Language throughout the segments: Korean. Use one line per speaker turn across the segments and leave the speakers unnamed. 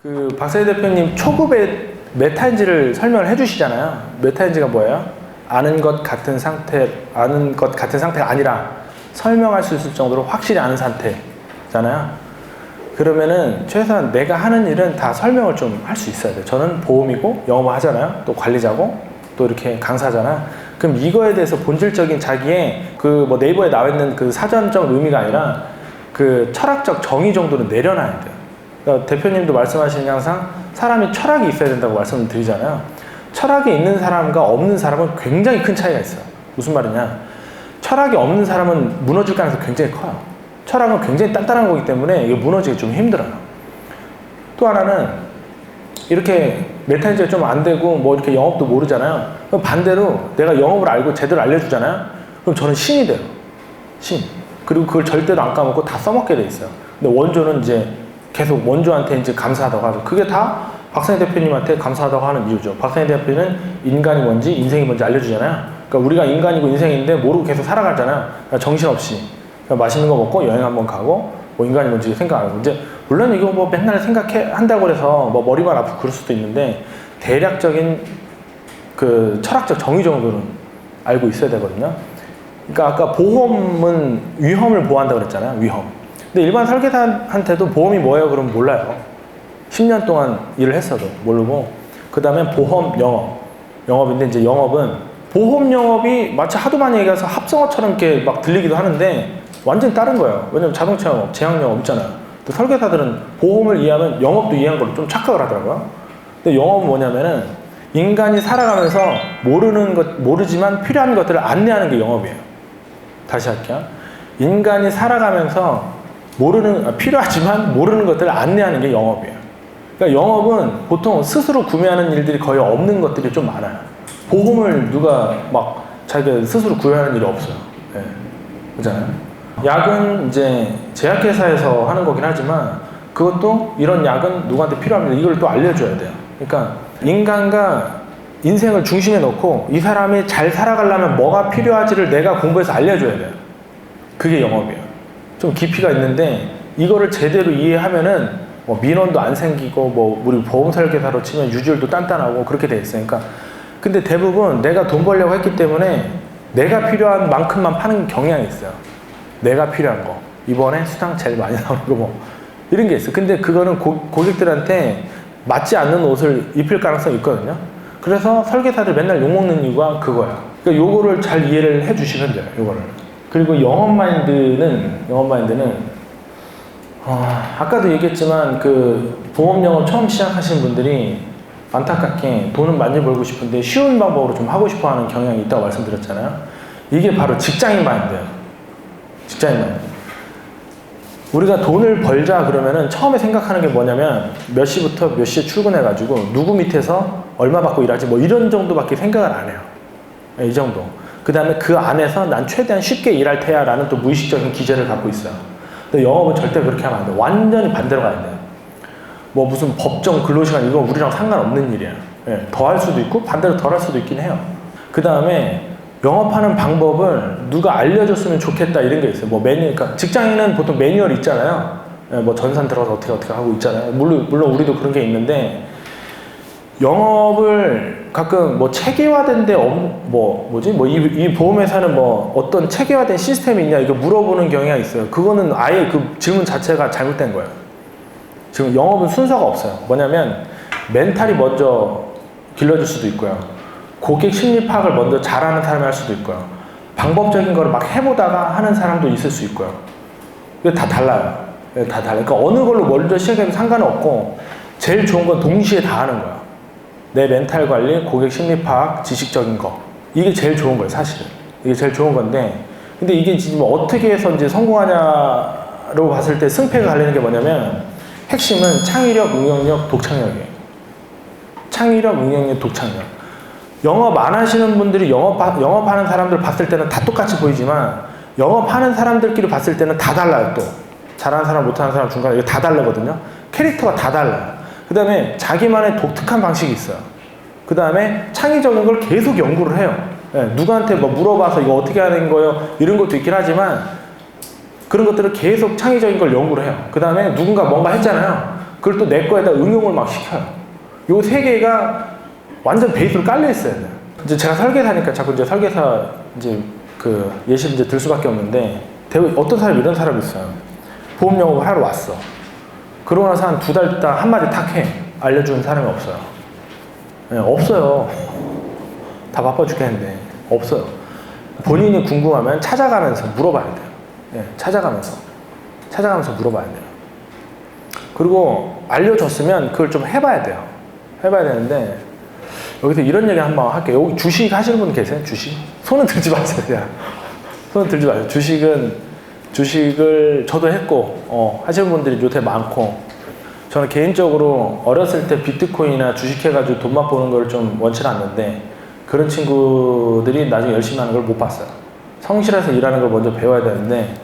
그 박사희 대표님 초급의 메타인지를 설명을 해주시잖아요. 메타인지가 뭐예요? 아는 것 같은 상태가 아니라 설명할 수 있을 정도로 확실히 아는 상태잖아요. 그러면은 최소한 내가 하는 일은 다 설명을 좀 할 수 있어야 돼요. 저는 보험이고 영업을 하잖아요. 또 관리자고 또 이렇게 강사잖아요. 그럼 이거에 대해서 본질적인 자기의 그 뭐 네이버에 나와 있는 그 사전적 의미가 아니라 그 철학적 정의 정도는 내려놔야 돼요. 그러니까 대표님도 말씀하시는 게 항상 사람이 철학이 있어야 된다고 말씀을 드리잖아요. 철학이 있는 사람과 없는 사람은 굉장히 큰 차이가 있어요. 무슨 말이냐? 철학이 없는 사람은 무너질 가능성이 굉장히 커요. 철학은 굉장히 단단한 거기 때문에 이게 무너지기 좀 힘들어요. 또 하나는 이렇게 메타인지가 좀 안 되고 뭐 이렇게 영업도 모르잖아요. 그럼 반대로 내가 영업을 알고 제대로 알려주잖아요. 그럼 저는 신이 돼요. 신. 그리고 그걸 절대로 안 까먹고 다 써먹게 돼 있어요. 근데 원조는 이제 계속 원조한테 이제 감사하다고 하죠. 그게 다 박사희 대표님한테 감사하다고 하는 이유죠. 박사희 대표는 인간이 뭔지 인생이 뭔지 알려주잖아요. 그러니까 우리가 인간이고 인생인데 모르고 계속 살아가잖아요. 그러니까 정신없이. 그러니까 맛있는 거 먹고 여행 한번 가고 뭐 인간이 뭔지 생각 안 하고 이제 물론 이거 뭐 맨날 생각한다고 해서 뭐 머리만 아프고 그럴 수도 있는데 대략적인 그 철학적 정의 정도는 알고 있어야 되거든요. 그러니까 아까 보험은 위험을 보호한다고 그랬잖아요. 위험. 근데 일반 설계사한테도 보험이 뭐예요? 그러면 몰라요. 10년 동안 일을 했어도 모르고. 그 다음에 보험 영업인데 이제 영업은 보험 영업이 마치 하도 많이 얘기해서 합성어처럼 이렇게 막 들리기도 하는데 완전히 다른 거예요. 왜냐면 자동차 영업, 제약 영업 있잖아요. 또 설계사들은 보험을 이해하면 영업도 이해한 걸로 좀 착각을 하더라고요. 근데 영업은 뭐냐면은 인간이 살아가면서 모르지만 필요한 것들을 안내하는 게 영업이에요. 다시 할게요. 인간이 살아가면서 필요하지만 모르는 것들을 안내하는 게 영업이에요. 그러니까 영업은 보통 스스로 구매하는 일들이 거의 없는 것들이 좀 많아요. 보험을 누가 막 자기가 스스로 구매하는 일이 없어요. 네. 그렇잖아요. 약은 이제 제약회사에서 하는 거긴 하지만 그것도 이런 약은 누구한테 필요합니다. 이걸 또 알려줘야 돼요. 그러니까 인간과 인생을 중심에 놓고 이 사람이 잘 살아가려면 뭐가 필요할지를 내가 공부해서 알려줘야 돼요. 그게 영업이에요. 좀 깊이가 있는데 이거를 제대로 이해하면은 뭐 민원도 안 생기고 뭐 우리 보험 설계사로 치면 유지율도 단단하고 그렇게 돼 있어요. 그러니까 근데 대부분 내가 돈 벌려고 했기 때문에 내가 필요한 만큼만 파는 경향이 있어요. 내가 필요한 거. 이번에 수당 제일 많이 나오는 거 뭐 이런 게 있어요. 근데 그거는 고객들한테 맞지 않는 옷을 입힐 가능성이 있거든요. 그래서 설계사들 맨날 욕먹는 이유가 그거야. 그러니까 요거를 잘 이해를 해 주시면 돼요. 요거를. 그리고 영업 마인드는 아까도 얘기했지만 그 보험 영업 처음 시작하신 분들이 안타깝게 돈은 많이 벌고 싶은데 쉬운 방법으로 좀 하고 싶어 하는 경향이 있다고 말씀드렸잖아요. 이게 바로 직장인 마인드예요. 직장인 마인드. 우리가 돈을 벌자 그러면은 처음에 생각하는 게 뭐냐면 몇 시부터 몇 시에 출근해가지고 누구 밑에서 얼마 받고 일하지 뭐 이런 정도밖에 생각을 안 해요. 이 정도. 그 다음에 그 안에서 난 최대한 쉽게 일할 테야 라는 또 무의식적인 기제를 갖고 있어요. 근데 영업은 절대 그렇게 하면 안 돼요. 완전히 반대로 가야 돼요. 뭐 무슨 법정 근로시간 이건 우리랑 상관없는 일이에요. 예, 더 할 수도 있고 반대로 덜 할 수도 있긴 해요. 그 다음에 영업하는 방법을 누가 알려줬으면 좋겠다 이런 게 있어요. 뭐 그러니까 직장인은 보통 매뉴얼 있잖아요. 예, 뭐 전산 들어가서 어떻게 하고 있잖아요. 물론 우리도 그런 게 있는데 영업을 가끔 뭐 체계화된 데 이 보험회사는 뭐 어떤 체계화된 시스템이 있냐 이거 물어보는 경향이 있어요. 그거는 아예 그 질문 자체가 잘못된 거예요. 지금 영업은 순서가 없어요. 뭐냐면 멘탈이 먼저 길러줄 수도 있고요. 고객 심리 파악을 먼저 잘하는 사람이 할 수도 있고요. 방법적인 거를 막 해보다가 하는 사람도 있을 수 있고요. 이거 다 달라요. 다 달라요. 그러니까 어느 걸로 먼저 시작해도 상관은 없고 제일 좋은 건 동시에 다 하는 거야. 내 멘탈 관리, 고객 심리 파악, 지식적인 거. 이게 제일 좋은 거예요, 사실은. 이게 제일 좋은 건데 근데 이게 지금 어떻게 해서 이제 성공하냐로 봤을 때 승패가 갈리는 게 뭐냐면 핵심은 창의력, 응용력, 독창력이에요. 창의력, 응용력, 독창력. 영업 안 하시는 분들이 영업하는 사람들 봤을 때는 다 똑같이 보이지만 영업하는 사람들끼리 봤을 때는 다 달라요. 또 잘하는 사람, 못하는 사람 중간에 이게 다 다르거든요. 캐릭터가 다 달라요. 그 다음에 자기만의 독특한 방식이 있어요. 그 다음에 창의적인 걸 계속 연구를 해요. 네, 누구한테 뭐 물어봐서 이거 어떻게 하는 거예요? 이런 것도 있긴 하지만 그런 것들을 계속 창의적인 걸 연구를 해요. 그 다음에 누군가 뭔가 했잖아요. 그걸 또 내 거에다 응용을 막 시켜요. 요 세 개가 완전 베이스로 깔려 있어야 돼요. 이제 제가 설계사니까 자꾸 이제 설계사 이제 그 예시를 이제 들 수밖에 없는데, 어떤 사람이 이런 사람이 있어요. 보험 영업을 하러 왔어. 그러고 나서 한 2달 있다 한마디 탁 해. 알려주는 사람이 없어요. 네, 없어요. 다 바빠 죽겠는데 없어요. 본인이 궁금하면 찾아가면서 물어봐야 돼요. 네, 찾아가면서 물어봐야 돼요. 그리고 알려줬으면 그걸 좀 해봐야 돼요. 해봐야 되는데, 여기서 이런 얘기 한번 할게요. 여기 주식 하시는 분 계세요? 주식? 손은 들지 마세요. 그냥. 손은 들지 마세요. 주식을 저도 했고, 하시는 분들이 요새 많고, 저는 개인적으로 어렸을 때 비트코인이나 주식 해가지고 돈 맛보는 걸 좀 원치 않는데, 그런 친구들이 나중에 열심히 하는 걸 못 봤어요. 성실해서 일하는 걸 먼저 배워야 되는데,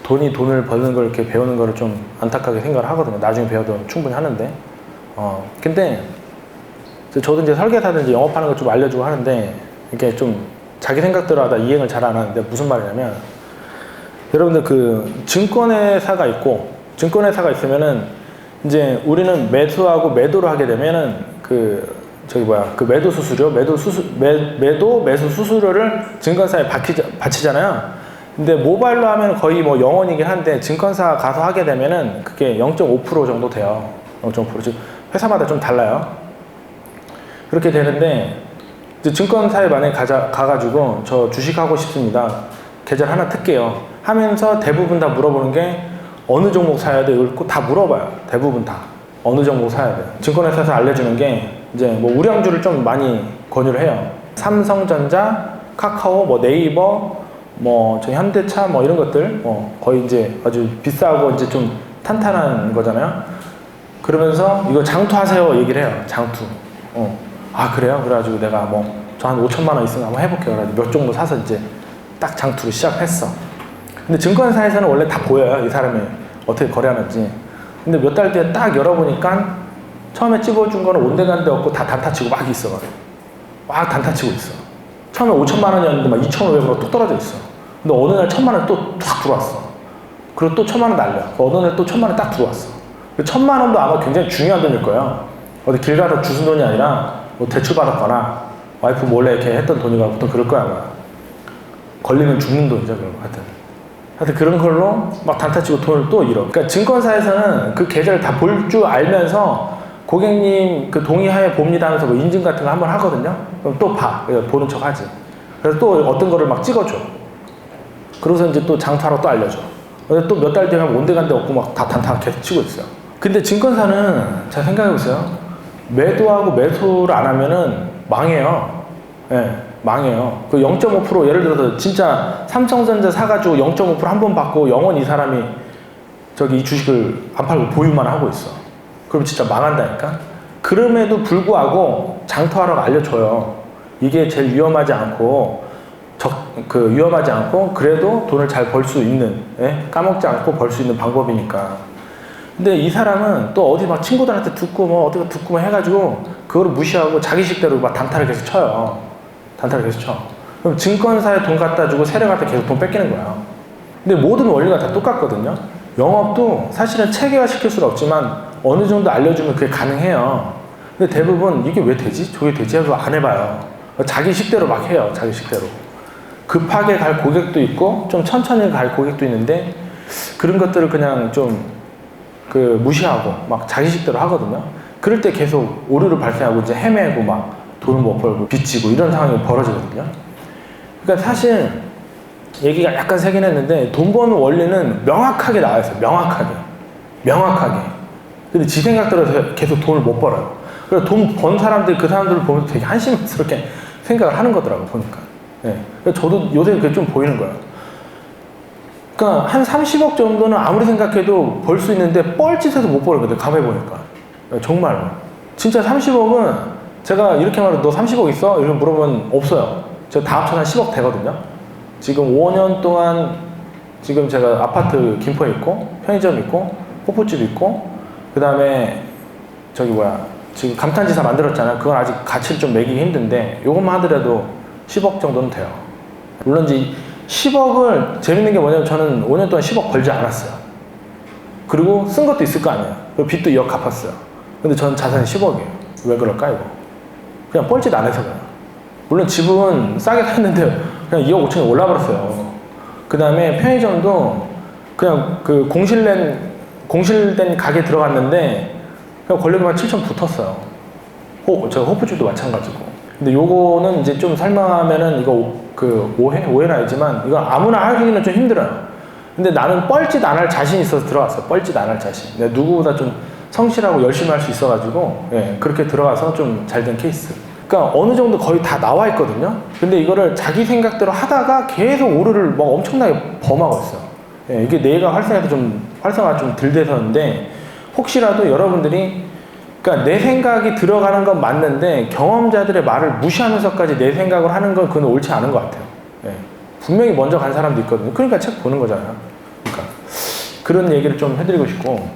돈을 버는 걸 이렇게 배우는 거를 좀 안타깝게 생각을 하거든요. 나중에 배워도 충분히 하는데. 근데, 저도 이제 설계사든지 영업하는 거 좀 알려주고 하는데, 이게 좀 자기 생각대로 하다 이행을 잘 안 하는데, 무슨 말이냐면, 여러분들 그 증권회사가 있고, 증권회사가 있으면은, 이제 우리는 매수하고 매도를 하게 되면은, 그 매도 수수료, 매수 수수료를 증권사에 바치잖아요. 근데 모바일로 하면 거의 뭐 0원이긴 한데, 증권사 가서 하게 되면은 그게 0.5% 정도 돼요. 0.5%. 즉, 회사마다 좀 달라요. 그렇게 되는데, 이제 증권사에 만약에 가가지고 저 주식하고 싶습니다. 계좌 하나 틀게요. 하면서 대부분 다 물어보는 게 어느 종목 사야 돼? 이걸 다 물어봐요. 대부분 다. 어느 종목 사야 돼? 증권회사에서 알려주는 게 이제 뭐 우량주를 좀 많이 권유를 해요. 삼성전자, 카카오, 뭐 네이버, 뭐 저 현대차 뭐 이런 것들 거의 이제 아주 비싸고 이제 좀 탄탄한 거잖아요. 그러면서 이거 장투하세요 얘기를 해요. 장투. 아 그래요? 그래가지고 내가 뭐 저 한 5천만 원 있으면 한번 해볼게요. 그래가지고 몇 종목 사서 이제 딱 장투를 시작했어. 근데 증권사에서는 원래 다 보여요. 이 사람이 어떻게 거래하는지. 근데 몇 달 뒤에 딱 열어보니까 처음에 찍어준 거는 온데간데 없고 다 단타치고 막 있어. 막 단타치고 있어. 처음에 5천만 원이었는데 막 2,500으로 뚝 떨어져 있어. 근데 어느 날 1,000만 원 또 쫙 들어왔어. 그리고 또 1,000만 원 날려. 어느 날 또 1,000만 원 딱 들어왔어. 1,000만 원도 아마 굉장히 중요한 돈일 거예요. 어디 길 가다 주신 돈이 아니라 뭐 대출 받았거나 와이프 몰래 이렇게 했던 돈이가 보통 그럴 거야 아마. 걸리면 죽는 돈이죠 그런 거 하여튼 그런 걸로 막 단타치고 돈을 또 잃어. 그러니까 증권사에서는 그 계좌를 다 볼 줄 알면서 고객님 그 동의하에 봅니다 하면서 뭐 인증 같은 거 한번 하거든요. 그럼 또 보는 척 하지. 그래서 또 어떤 거를 막 찍어줘. 그러고서 이제 또 장투하러 또 알려줘. 근데 또 몇 달 뒤에 온데간데 없고 막 다 단타 계속 치고 있어요. 근데 증권사는 잘 생각해보세요. 매도하고 매수를 안 하면은 망해요. 예, 망해요. 그 0.5% 예를 들어서 진짜 삼성전자 사가지고 0.5% 한 번 받고 영원히 이 사람이 저기 이 주식을 안 팔고 보유만 하고 있어. 그럼 진짜 망한다니까? 그럼에도 불구하고 장투하라고 알려줘요. 이게 제일 위험하지 않고, 위험하지 않고, 그래도 돈을 잘 벌 수 있는, 예? 까먹지 않고 벌 수 있는 방법이니까. 근데 이 사람은 또 어디 막 친구들한테 듣고 뭐 어디가 듣고 뭐 해가지고 그거를 무시하고 자기 식대로 막 단타를 계속 쳐요. 단타를 계속 쳐. 그럼 증권사에 돈 갖다 주고 세력한테 계속 돈 뺏기는 거야. 근데 모든 원리가 다 똑같거든요. 영업도 사실은 체계화 시킬 수는 없지만 어느 정도 알려주면 그게 가능해요. 근데 대부분 이게 왜 되지? 저게 되지? 하고 안 해봐요. 자기 식대로 막 해요. 자기 식대로. 급하게 갈 고객도 있고 좀 천천히 갈 고객도 있는데 그런 것들을 그냥 좀 무시하고 막 자기식대로 하거든요. 그럴 때 계속 오류를 발생하고 이제 헤매고 막 돈을 못 벌고 빚지고 이런 상황이 벌어지거든요. 그러니까 사실 얘기가 약간 세긴 했는데 돈 버는 원리는 명확하게 나와 있어요. 명확하게. 근데 지 생각대로 계속 돈을 못 벌어요. 그래서 돈 번 사람들 그 사람들을 보면서 되게 한심스럽게 생각을 하는 거더라고 보니까. 네. 저도 요새 그게 좀 보이는 거예요. 그러니까 한 30억 정도는 아무리 생각해도 벌 수 있는데 뻘짓해서 못 벌거든. 가만히 보니까. 정말로. 진짜 30억은 제가 이렇게 말해도 너 30억 있어? 이렇게 물어보면 없어요. 제가 다 합쳐서 한 10억 되거든요. 지금 5년 동안 지금 제가 아파트 김포에 있고 편의점 있고 뽀뽀집 있고 그 다음에 지금 감탄지사 만들었잖아요. 그건 아직 가치를 좀 매기기 힘든데 요것만 하더라도 10억 정도는 돼요. 물론 이제 10억을 재밌는 게 뭐냐면 저는 5년 동안 10억 벌지 않았어요. 그리고 쓴 것도 있을 거 아니에요. 그 빚도 2억 갚았어요. 근데 전 자산이 10억이에요. 왜 그럴까 이거? 그냥 뻘짓 안 해서 그래요. 물론 집은 싸게 샀는데 그냥 2억 5천이 올라버렸어요. 그 다음에 편의점도 그냥 그 공실된 가게 들어갔는데 그냥 권리금만 7천 붙었어요. 저 호프집도 마찬가지고. 근데 요거는 이제 좀 설명하면은 이거 그 오해는 아니지만 이거 아무나 하기는 좀 힘들어요. 근데 나는 뻘짓 안 할 자신이 있어서 들어갔어요. 뻘짓 안 할 자신. 내가 누구보다 좀 성실하고 열심히 할 수 있어가지고 예, 그렇게 들어가서 좀 잘 된 케이스. 그러니까 어느 정도 거의 다 나와 있거든요. 근데 이거를 자기 생각대로 하다가 계속 오류를 막 엄청나게 범하고 있어요. 예, 이게 뇌가 활성화가 좀 덜 돼서인데 혹시라도 여러분들이 그러니까 내 생각이 들어가는 건 맞는데 경험자들의 말을 무시하면서까지 내 생각을 하는 건 그건 옳지 않은 것 같아요. 예. 분명히 먼저 간 사람도 있거든요. 그러니까 책 보는 거잖아요. 그러니까 그런 얘기를 좀 해드리고 싶고